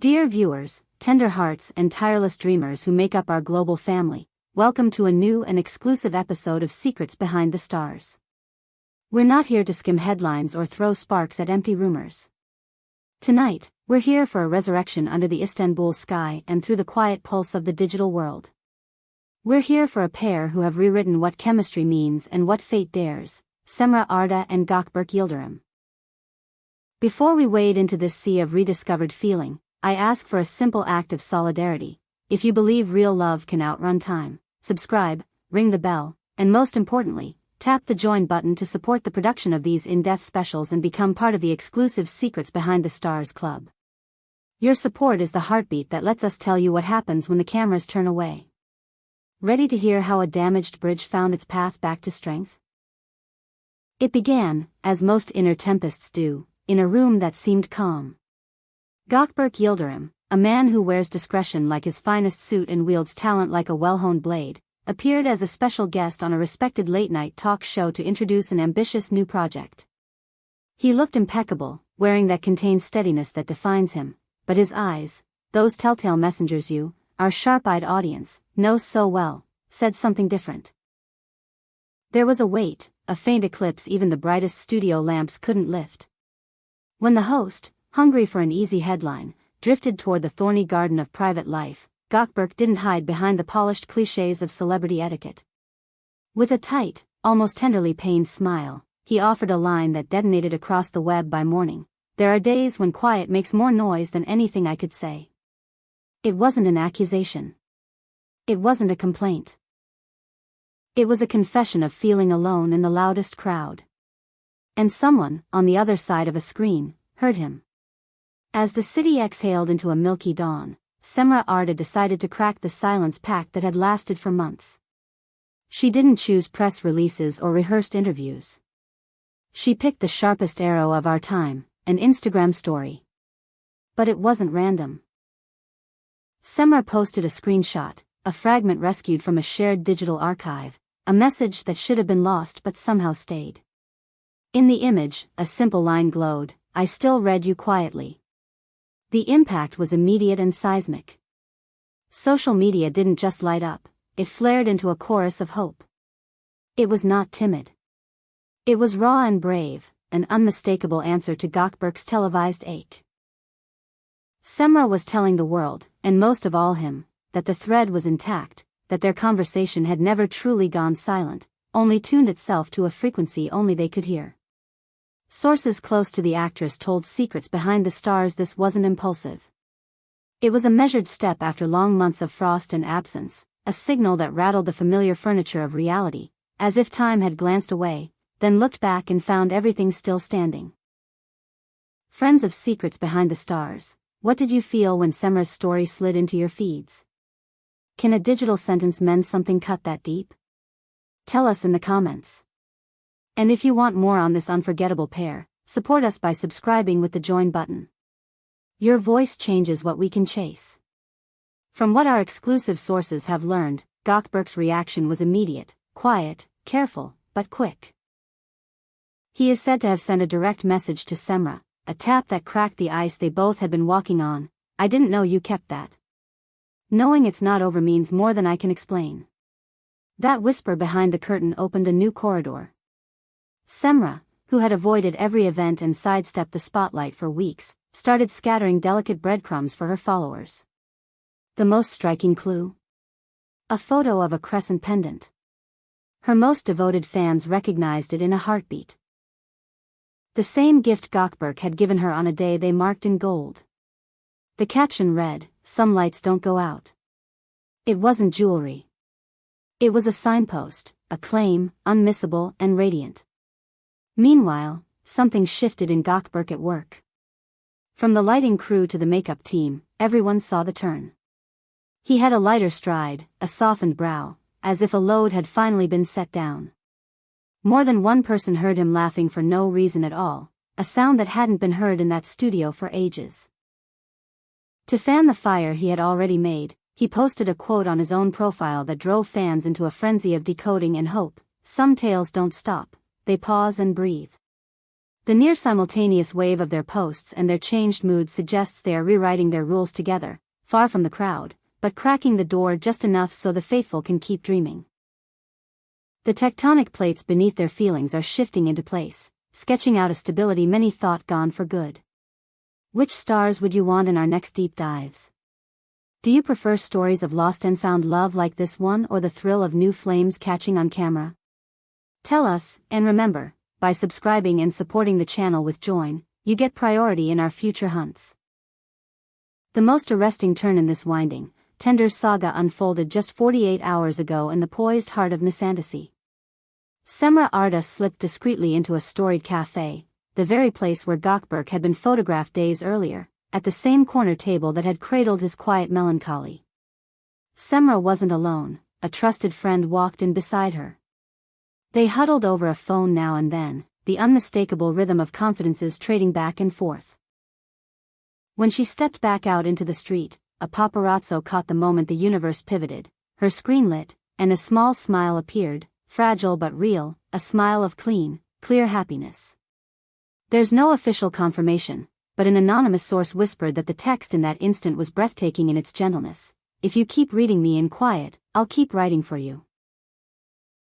Dear viewers, tender hearts and tireless dreamers who make up our global family, welcome to a new and exclusive episode of Secrets Behind the Stars. We're not here to skim headlines or throw sparks at empty rumors. Tonight, we're here for a resurrection under the Istanbul sky and through the quiet pulse of the digital world. We're here for a pair who have rewritten what chemistry means and what fate dares, Cemre Arda and Gawkberg Yıldırım. Before we wade into this sea of rediscovered feeling, I ask for a simple act of solidarity. If you believe real love can outrun time, subscribe, ring the bell, and most importantly, tap the join button to support the production of these in-depth specials and become part of the exclusive Secrets Behind the Stars Club. Your support is the heartbeat that lets us tell you what happens when the cameras turn away. Ready to hear how a damaged bridge found its path back to strength? It began, as most inner tempests do, in a room that seemed calm. Gawkberg Yıldırım, a man who wears discretion like his finest suit and wields talent like a well-honed blade, appeared as a special guest on a respected late-night talk show to introduce an ambitious new project. He looked impeccable, wearing that contained steadiness that defines him, but his eyes, those telltale messengers you, our sharp-eyed audience, know so well, said something different. There was a weight, a faint eclipse even the brightest studio lamps couldn't lift. When the host, hungry for an easy headline, drifted toward the thorny garden of private life, Gawkberg didn't hide behind the polished clichés of celebrity etiquette. With a tight, almost tenderly pained smile, he offered a line that detonated across the web by morning. There are days when quiet makes more noise than anything I could say. It wasn't an accusation. It wasn't a complaint. It was a confession of feeling alone in the loudest crowd. And someone, on the other side of a screen, heard him. As the city exhaled into a milky dawn, Cemre Arda decided to crack the silence pact that had lasted for months. She didn't choose press releases or rehearsed interviews. She picked the sharpest arrow of our time, an Instagram story. But it wasn't random. Cemre posted a screenshot, a fragment rescued from a shared digital archive, a message that should have been lost but somehow stayed. In the image, a simple line glowed, "I still read you quietly." The impact was immediate and seismic. Social media didn't just light up, it flared into a chorus of hope. It was not timid. It was raw and brave, an unmistakable answer to Gawkberg's televised ache. Seamra was telling the world, and most of all him, that the thread was intact, that their conversation had never truly gone silent, only tuned itself to a frequency only they could hear. Sources close to the actress told Secrets Behind the Stars this wasn't impulsive. It was a measured step after long months of frost and absence, a signal that rattled the familiar furniture of reality, as if time had glanced away, then looked back and found everything still standing. Friends of Secrets Behind the Stars, what did you feel when Cemre's story slid into your feeds? Can a digital sentence mend something cut that deep? Tell us in the comments. And if you want more on this unforgettable pair, support us by subscribing with the join button. Your voice changes what we can chase. From what our exclusive sources have learned, Gawkberg's reaction was immediate, quiet, careful, but quick. He is said to have sent a direct message to Cemre, a tap that cracked the ice they both had been walking on. "I didn't know you kept that. Knowing it's not over means more than I can explain." That whisper behind the curtain opened a new corridor. Cemre, who had avoided every event and sidestepped the spotlight for weeks, started scattering delicate breadcrumbs for her followers. The most striking clue? A photo of a crescent pendant. Her most devoted fans recognized it in a heartbeat. The same gift Gawkberg had given her on a day they marked in gold. The caption read, "Some lights don't go out." It wasn't jewelry. It was a signpost, a claim, unmissable and radiant. Meanwhile, something shifted in Gawkberg at work. From the lighting crew to the makeup team, everyone saw the turn. He had a lighter stride, a softened brow, as if a load had finally been set down. More than one person heard him laughing for no reason at all, a sound that hadn't been heard in that studio for ages. To fan the fire he had already made, he posted a quote on his own profile that drove fans into a frenzy of decoding and hope. "Some tales don't stop, they pause and breathe." The near-simultaneous wave of their posts and their changed mood suggests they are rewriting their rules together, far from the crowd, but cracking the door just enough so the faithful can keep dreaming. The tectonic plates beneath their feelings are shifting into place, sketching out a stability many thought gone for good. Which stars would you want in our next deep dives? Do you prefer stories of lost and found love like this one, or the thrill of new flames catching on camera? Tell us, and remember, by subscribing and supporting the channel with join, you get priority in our future hunts. The most arresting turn in this winding, tender saga unfolded just 48 hours ago in the poised heart of Nisandasi. Cemre Arda slipped discreetly into a storied cafe, the very place where Gawkberg had been photographed days earlier, at the same corner table that had cradled his quiet melancholy. Seamra wasn't alone, a trusted friend walked in beside her. They huddled over a phone now and then, the unmistakable rhythm of confidences trading back and forth. When she stepped back out into the street, a paparazzo caught the moment the universe pivoted, her screen lit, and a small smile appeared, fragile but real, a smile of clean, clear happiness. There's no official confirmation, but an anonymous source whispered that the text in that instant was breathtaking in its gentleness. If you keep reading me in quiet, I'll keep writing for you.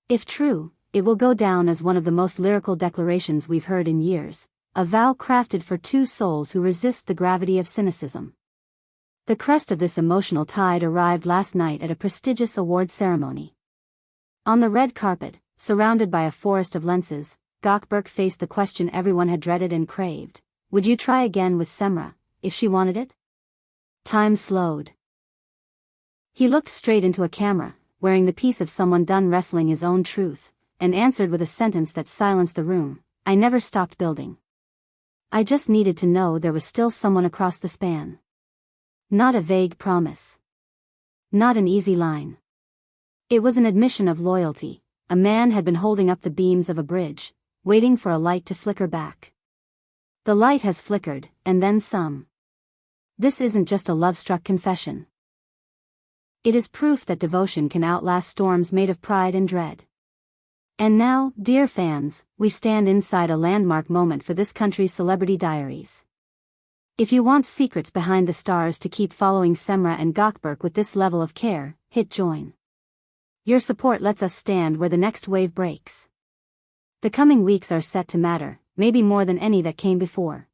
If true, it will go down as one of the most lyrical declarations we've heard in years, a vow crafted for two souls who resist the gravity of cynicism. The crest of this emotional tide arrived last night at a prestigious award ceremony. On the red carpet, surrounded by a forest of lenses, Gawkberg faced the question everyone had dreaded and craved. Would you try again with Seamra, if she wanted it? Time slowed. He looked straight into a camera, wearing the piece of someone done wrestling his own truth, and answered with a sentence that silenced the room. I never stopped building. I just needed to know there was still someone across the span. Not a vague promise. Not an easy line. It was an admission of loyalty. A man had been holding up the beams of a bridge, waiting for a light to flicker back. The light has flickered, and then some. This isn't just a love-struck confession. It is proof that devotion can outlast storms made of pride and dread. And now, dear fans, we stand inside a landmark moment for this country's celebrity diaries. If you want secrets behind the stars to keep following Seamra and Gawkberg with this level of care, hit join. Your support lets us stand where the next wave breaks. The coming weeks are set to matter, maybe more than any that came before.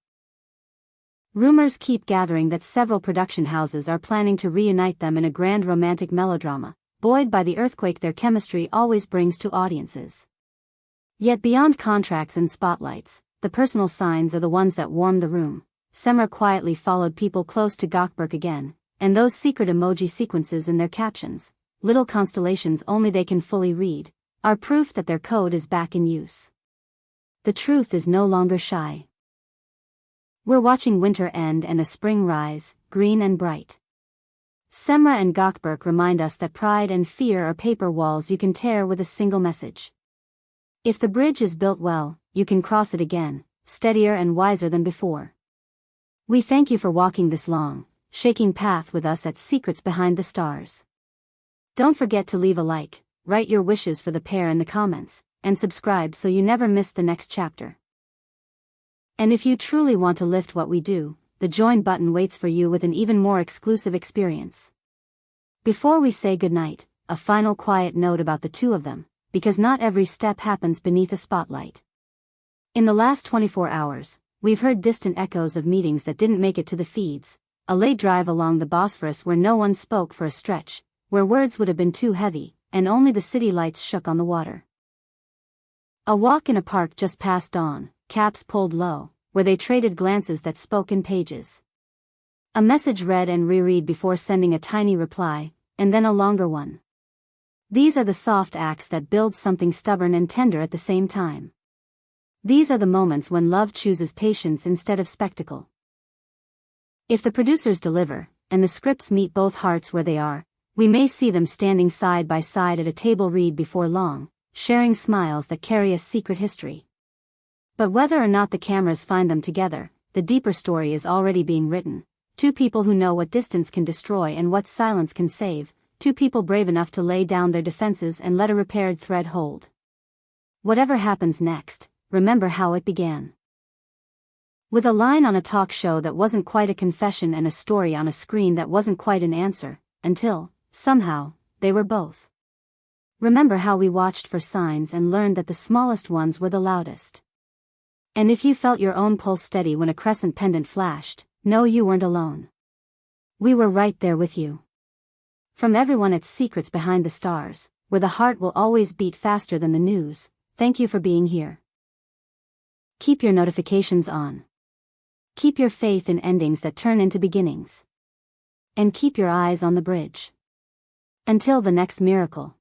Rumors keep gathering that several production houses are planning to reunite them in a grand romantic melodrama, buoyed by the earthquake their chemistry always brings to audiences. Yet beyond contracts and spotlights, the personal signs are the ones that warm the room. Cemre quietly followed people close to Gawkberg again, and those secret emoji sequences in their captions, little constellations only they can fully read, are proof that their code is back in use. The truth is no longer shy. We're watching winter end and a spring rise, green and bright. Seamra and Gawkberg remind us that pride and fear are paper walls you can tear with a single message. If the bridge is built well, you can cross it again, steadier and wiser than before. We thank you for walking this long, shaking path with us at Secrets Behind the Stars. Don't forget to leave a like, write your wishes for the pair in the comments, and subscribe so you never miss the next chapter. And if you truly want to lift what we do, the join button waits for you with an even more exclusive experience. Before we say goodnight, a final quiet note about the two of them, because not every step happens beneath a spotlight. In the last 24 hours, we've heard distant echoes of meetings that didn't make it to the feeds, a late drive along the Bosphorus where no one spoke for a stretch, where words would have been too heavy, and only the city lights shook on the water. A walk in a park just past dawn, caps pulled low, where they traded glances that spoke in pages. A message read and reread before sending a tiny reply, and then a longer one. These are the soft acts that build something stubborn and tender at the same time. These are the moments when love chooses patience instead of spectacle. If the producers deliver, and the scripts meet both hearts where they are, we may see them standing side by side at a table read before long, sharing smiles that carry a secret history. But whether or not the cameras find them together, the deeper story is already being written. Two people who know what distance can destroy and what silence can save, two people brave enough to lay down their defenses and let a repaired thread hold. Whatever happens next, remember how it began. With a line on a talk show that wasn't quite a confession and a story on a screen that wasn't quite an answer, until, somehow, they were both. Remember how we watched for signs and learned that the smallest ones were the loudest? And if you felt your own pulse steady when a crescent pendant flashed, know you weren't alone. We were right there with you. From everyone at Secrets Behind the Stars, where the heart will always beat faster than the news, thank you for being here. Keep your notifications on. Keep your faith in endings that turn into beginnings. And keep your eyes on the bridge. Until the next miracle.